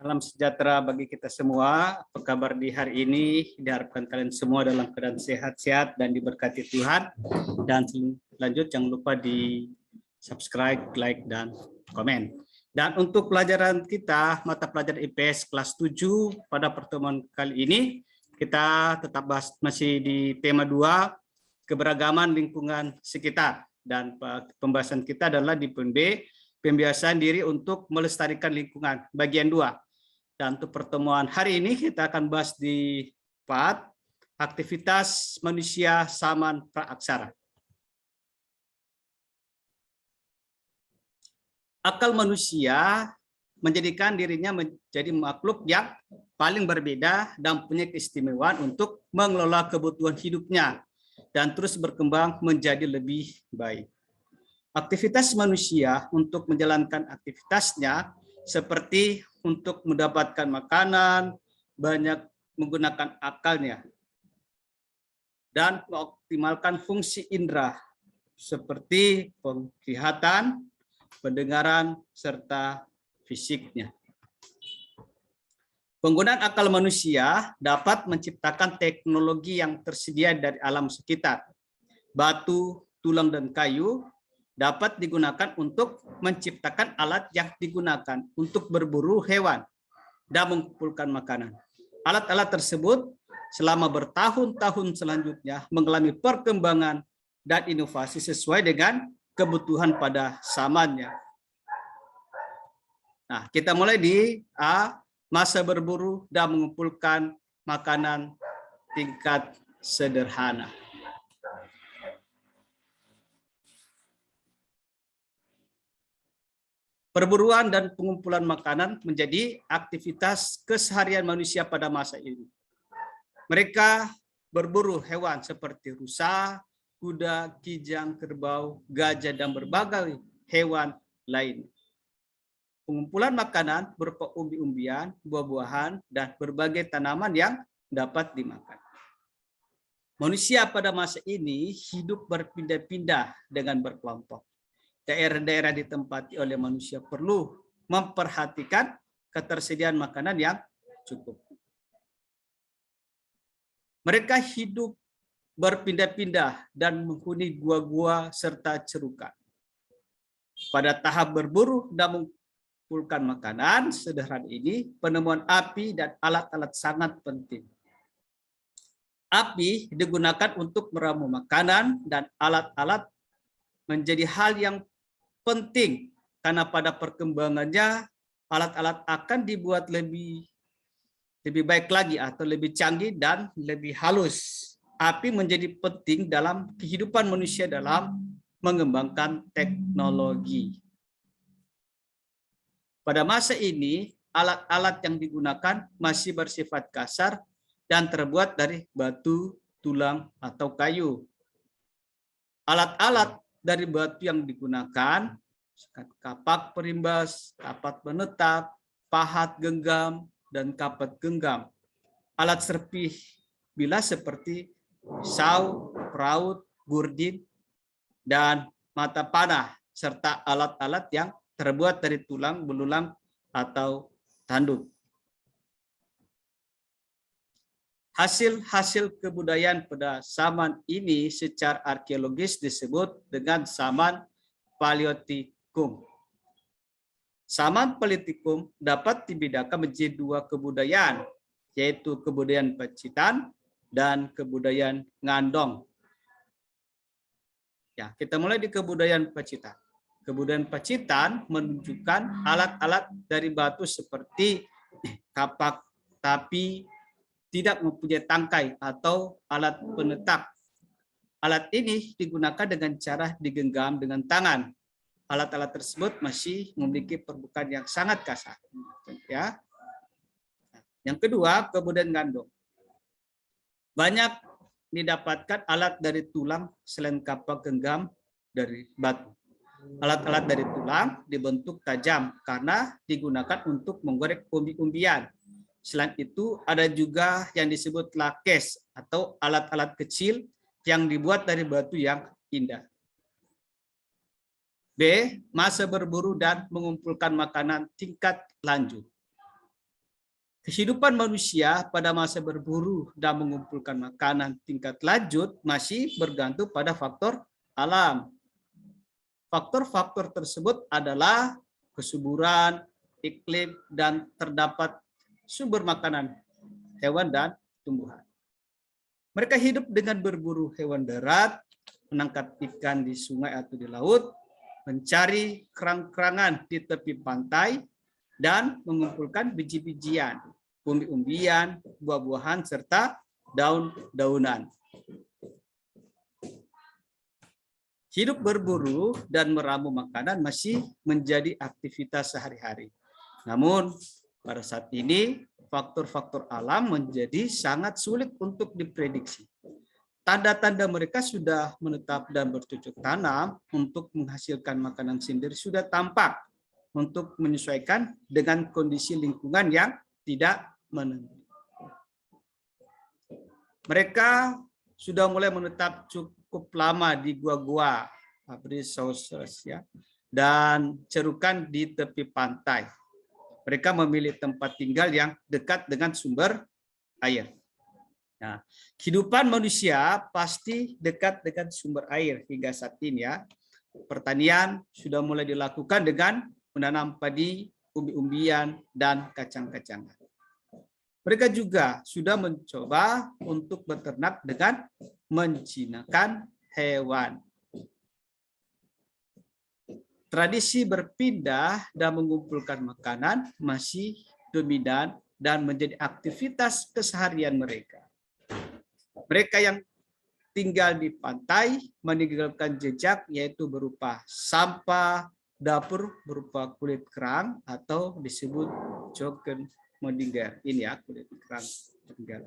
Salam sejahtera bagi kita semua. Apa kabar di hari ini? Diharapkan kalian semua dalam keadaan sehat-sehat dan diberkati Tuhan. Dan lanjut, jangan lupa di subscribe, like, dan komen. Dan untuk pelajaran kita, mata pelajaran IPS kelas 7 pada pertemuan kali ini, kita tetap bahas masih di tema 2, keberagaman lingkungan sekitar. Dan pembahasan kita adalah di poin B, pembiasaan diri untuk melestarikan lingkungan, bagian 2. Dan untuk pertemuan hari ini kita akan bahas di part aktivitas manusia zaman praaksara. Akal manusia menjadikan dirinya menjadi makhluk yang paling berbeda dan punya keistimewaan untuk mengelola kebutuhan hidupnya dan terus berkembang menjadi lebih baik. Aktivitas manusia untuk menjalankan aktivitasnya seperti untuk mendapatkan makanan, banyak menggunakan akalnya, dan mengoptimalkan fungsi indera seperti penglihatan, pendengaran, serta fisiknya. Penggunaan akal manusia dapat menciptakan teknologi yang tersedia dari alam sekitar. Batu, tulang, dan kayu dapat digunakan untuk menciptakan alat yang digunakan untuk berburu hewan dan mengumpulkan makanan. Alat-alat tersebut selama bertahun-tahun selanjutnya mengalami perkembangan dan inovasi sesuai dengan kebutuhan pada zamannya. Nah, kita mulai di A, masa berburu dan mengumpulkan makanan tingkat sederhana. Perburuan dan pengumpulan makanan menjadi aktivitas keseharian manusia pada masa ini. Mereka berburu hewan seperti rusa, kuda, kijang, kerbau, gajah, dan berbagai hewan lain. Pengumpulan makanan berupa umbi-umbian, buah-buahan, dan berbagai tanaman yang dapat dimakan. Manusia pada masa ini hidup berpindah-pindah dengan berkelompok. Daerah-daerah ditempati oleh manusia perlu memperhatikan ketersediaan makanan yang cukup. Mereka hidup berpindah-pindah dan menghuni gua-gua serta cerukan. Pada tahap berburu dan mengumpulkan makanan sederhana ini, penemuan api dan alat-alat sangat penting. Api digunakan untuk meramu makanan dan alat-alat menjadi hal yang penting karena pada perkembangannya alat-alat akan dibuat lebih baik lagi atau lebih canggih dan lebih halus. Api menjadi penting dalam kehidupan manusia dalam mengembangkan teknologi. Pada masa ini, alat-alat yang digunakan masih bersifat kasar dan terbuat dari batu, tulang, atau kayu. Alat-alat dari batu yang digunakan, kapak perimbas, kapak penetap, pahat genggam, dan kapak genggam. Alat serpih bilas seperti pisau, peraut, gurdin, dan mata panah, serta alat-alat yang terbuat dari tulang, belulang, atau tanduk. Hasil-hasil kebudayaan pada zaman ini secara arkeologis disebut dengan zaman Paleolitikum. Zaman Paleolitikum dapat dibedakan menjadi dua kebudayaan, yaitu kebudayaan Pacitan dan kebudayaan Ngandong. Ya, kita mulai di kebudayaan Pacitan. Kebudayaan Pacitan menunjukkan alat-alat dari batu seperti kapak, tapi tidak mempunyai tangkai atau alat penetap. Alat ini digunakan dengan cara digenggam dengan tangan. Alat-alat tersebut masih memiliki permukaan yang sangat kasar. Ya. Yang kedua, kebudayaan Ngandong. Banyak didapatkan alat dari tulang selain kapak genggam dari batu. Alat-alat dari tulang dibentuk tajam karena digunakan untuk menggoreng umbi-umbian. Selain itu, ada juga yang disebut lakes atau alat-alat kecil yang dibuat dari batu yang indah. B. Masa berburu dan mengumpulkan makanan tingkat lanjut. Kehidupan manusia pada masa berburu dan mengumpulkan makanan tingkat lanjut masih bergantung pada faktor alam. Faktor-faktor tersebut adalah kesuburan, iklim, dan terdapat sumber makanan hewan dan tumbuhan. Mereka hidup dengan berburu hewan darat, menangkap ikan di sungai atau di laut, mencari kerang-kerangan di tepi pantai, dan mengumpulkan biji-bijian, umbi-umbian, buah-buahan, serta daun-daunan. Hidup berburu dan meramu makanan masih menjadi aktivitas sehari-hari. Namun, pada saat ini, faktor-faktor alam menjadi sangat sulit untuk diprediksi. Tanda-tanda mereka sudah menetap dan bercocok tanam untuk menghasilkan makanan sendiri sudah tampak untuk menyesuaikan dengan kondisi lingkungan yang tidak menentu. Mereka sudah mulai menetap cukup lama di gua-gua, ya, dan cerukan di tepi pantai. Mereka memilih tempat tinggal yang dekat dengan sumber air. Nah, kehidupan manusia pasti dekat dengan sumber air hingga saat ini, ya. Pertanian sudah mulai dilakukan dengan menanam padi, umbi-umbian, dan kacang-kacangan. Mereka juga sudah mencoba untuk beternak dengan menjinakkan hewan. Tradisi berpindah dan mengumpulkan makanan masih dominan dan menjadi aktivitas keseharian mereka. Mereka yang tinggal di pantai meninggalkan jejak yaitu berupa sampah, dapur berupa kulit kerang atau disebut joken meninggal. Ini ya kulit kerang meninggal.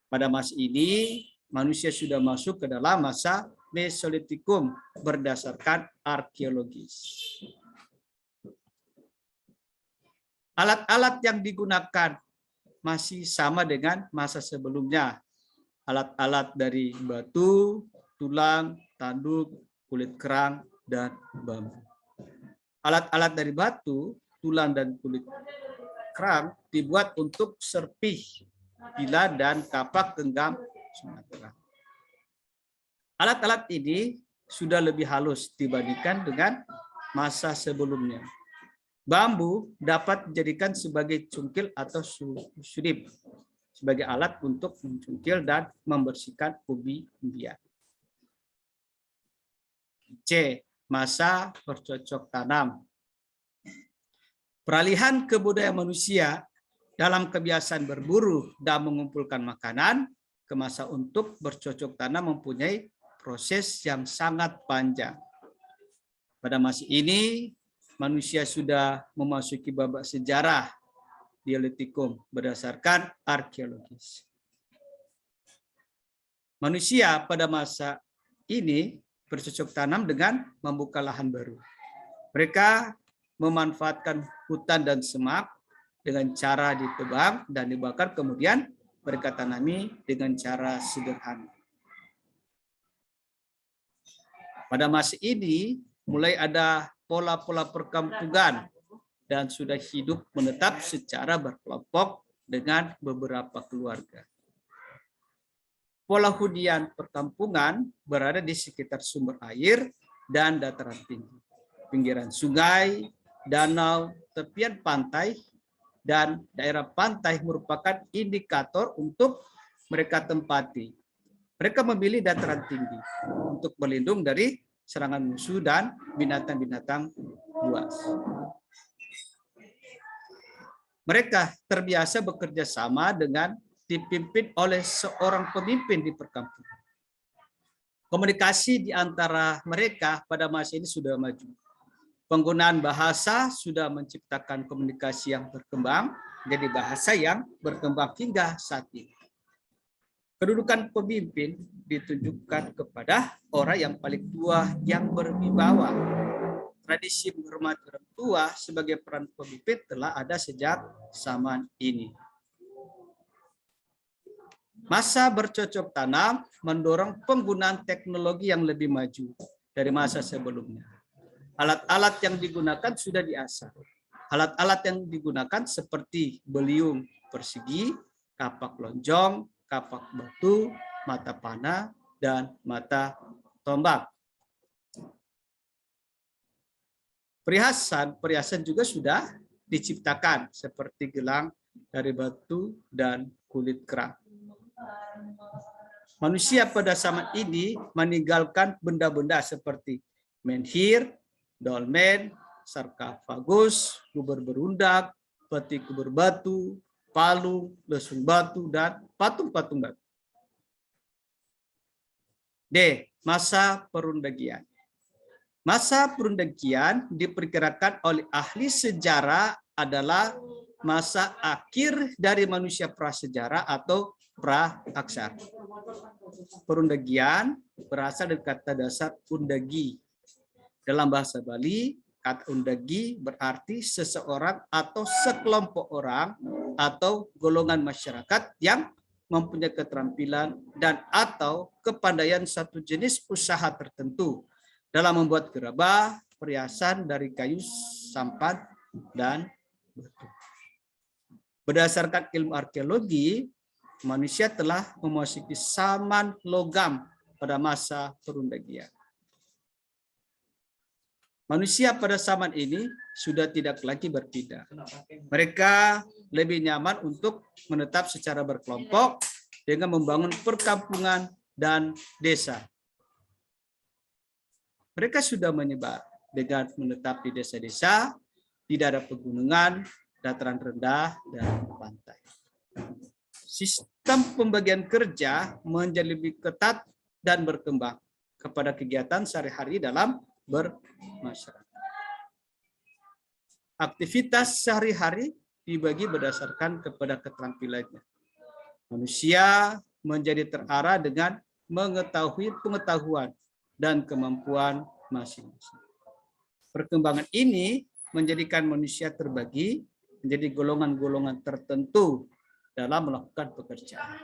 Pada masa ini manusia sudah masuk ke dalam masa Mesolitikum berdasarkan arkeologis. Alat-alat yang digunakan masih sama dengan masa sebelumnya. Alat-alat dari batu, tulang, tanduk, kulit kerang, dan bambu. Alat-alat dari batu, tulang, dan kulit kerang dibuat untuk serpih, bila, dan kapak genggam Sumatera. Alat-alat ini sudah lebih halus dibandingkan dengan masa sebelumnya. Bambu dapat dijadikan sebagai cungkil atau sudip, sebagai alat untuk mencungkil dan membersihkan umbi-umbian. C. Masa bercocok tanam. Peralihan kebudayaan manusia dalam kebiasaan berburu dan mengumpulkan makanan ke masa untuk bercocok tanam mempunyai proses yang sangat panjang. Pada masa ini, manusia sudah memasuki babak sejarah Neolitikum berdasarkan arkeologis. Manusia pada masa ini bercocok tanam dengan membuka lahan baru. Mereka memanfaatkan hutan dan semak dengan cara ditebang dan dibakar, kemudian mereka tanami dengan cara sederhana. Pada masa ini mulai ada pola-pola perkampungan dan sudah hidup menetap secara berkelompok dengan beberapa keluarga. Pola hunian perkampungan berada di sekitar sumber air dan dataran tinggi, pinggiran sungai, danau, tepian pantai, dan daerah pantai merupakan indikator untuk mereka tempati. Mereka memilih dataran tinggi untuk berlindung dari serangan musuh dan binatang-binatang buas. Mereka terbiasa bekerja sama dengan dipimpin oleh seorang pemimpin di perkampungan. Komunikasi di antara mereka pada masa ini sudah maju. Penggunaan bahasa sudah menciptakan komunikasi yang berkembang, jadi bahasa yang berkembang hingga saat ini. Kedudukan pemimpin ditunjukkan kepada orang yang paling tua yang berwibawa. Tradisi menghormati orang tua sebagai peran pemimpin telah ada sejak zaman ini. Masa bercocok tanam mendorong penggunaan teknologi yang lebih maju dari masa sebelumnya. Alat-alat yang digunakan sudah diasah. Alat-alat yang digunakan seperti beliung persegi, kapak lonjong, kapak batu, mata panah, dan mata tombak. Perhiasan juga sudah diciptakan seperti gelang dari batu dan kulit kerang. Manusia pada zaman ini meninggalkan benda-benda seperti menhir, dolmen, sarkofagus, kubur berundak, peti kubur batu, palu, lesung batu, dan patung-patung batu. D. Masa perundagian. Masa perundagian diperkirakan oleh ahli sejarah adalah masa akhir dari manusia prasejarah atau pra-aksar. Perundagian berasal dari kata dasar undagi. Dalam bahasa Bali, kata undagi berarti seseorang atau sekelompok orang atau golongan masyarakat yang mempunyai keterampilan dan atau kepandaian satu jenis usaha tertentu dalam membuat gerabah, perhiasan dari kayu, sampan, dan batu. Berdasarkan ilmu arkeologi, manusia telah memasuki zaman logam pada masa perundagian. Manusia pada zaman ini sudah tidak lagi berpindah. Mereka lebih nyaman untuk menetap secara berkelompok dengan membangun perkampungan dan desa. Mereka sudah menyebar dengan menetap di desa-desa, tidak ada pegunungan, dataran rendah, dan pantai. Sistem pembagian kerja menjadi lebih ketat dan berkembang kepada kegiatan sehari-hari dalam bermasyarakat. Aktivitas sehari-hari dibagi berdasarkan kepada keterampilannya. Manusia menjadi terarah dengan mengetahui pengetahuan dan kemampuan masing-masing. Perkembangan ini menjadikan manusia terbagi menjadi golongan-golongan tertentu dalam melakukan pekerjaan.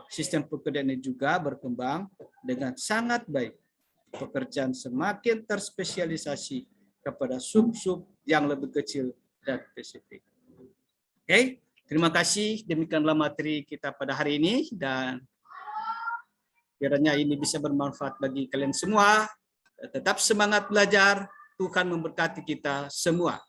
Sistem pekerjaan ini juga berkembang dengan sangat baik. Pekerjaan semakin terspesialisasi kepada sub-sub yang lebih kecil dan spesifik. Oke, terima kasih. Demikianlah materi kita pada hari ini dan kiranya ini bisa bermanfaat bagi kalian semua. Tetap semangat belajar. Tuhan memberkati kita semua.